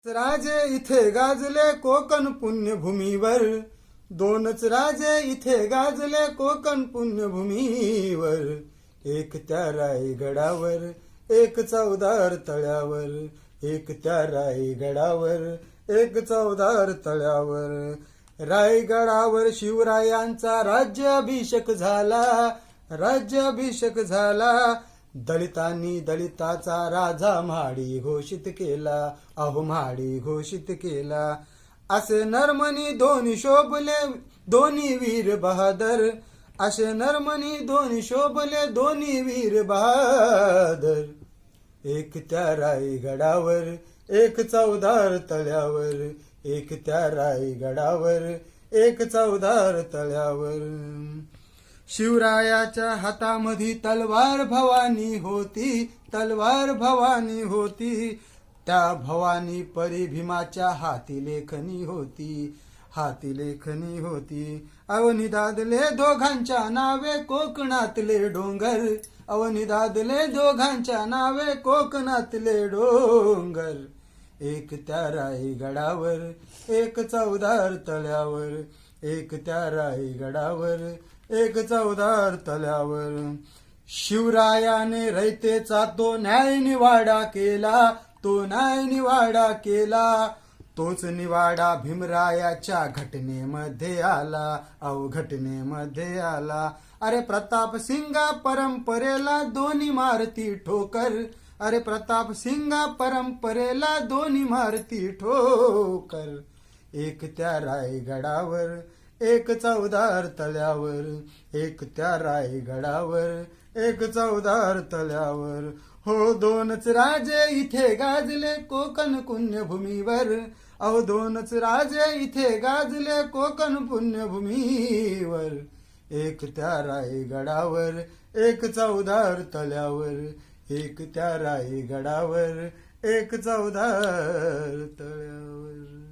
राजे इथे गाजले कोकण पुण्यभूमीवर, दोनच राजे इथे गाजले कोकण पुण्यभूमीवर. एक त्या रायगडावर, एक चौदार तळ्यावर, एक त्या रायगडावर, एक चौदार तळ्यावर. रायगडावर शिवरायांचा राज्याभिषेक झाला, राज्याभिषेक झाला. दलितांनी दलिताचा राजा म्हाडी घोषित केला, अहो म्हाडी घोषित केला. असे नरमनी दोन्ही शोभले दोन्ही वीर बहादर, असे नरमनी दोन्ही शोभले दोन्ही वीर बहादर. एक त्या रायगडावर, एक चौदार तळ्यावर, एक त्या रायगडावर, एक चौदार तळ्यावर. शिवरायाच्या हातामध्ये तलवार भवानी होती, तलवार भवानी होती. त्या भवानी परी भीमाच्या हाती लेखनी होती, हाती लेखनी होती. अवनी दादले दोघांच्या नावे कोकणातले डोंगर, अवनी दादले दोघांच्या नावे कोकणातले डोंगर. एक त्या रायगडावर, एक चौदार तळ्यावर, एक त्या रायगडावर, एक चौदार तळ्यावर. शिवरायाने रयतेचा तो न्याय निवाडा केला, तो न्याय निवाडा केला. तोच निवाडा भीमरायाच्या घटनेमध्ये आला, अहो घटनेमध्ये आला. अरे प्रताप सिंगा परंपरेला दोन्ही मारती ठोकर, अरे प्रताप सिंगा परंपरेला दोन्ही मारती ठोकर. एक त्या रायगडावर, एक चौदार तळ्यावर, एक त्या रायगडावर, एक चौदार तळ्यावर. हो दोनच राजे इथे गाजले कोकण पुण्यभूमीवर, अहो दोनच राजे इथे गाजले कोकण पुण्यभूमीवर. एक त्या रायगडावर, एक चौदार तळ्यावर, एक त्या रायगडावर, एक चौदार तळ्यावर.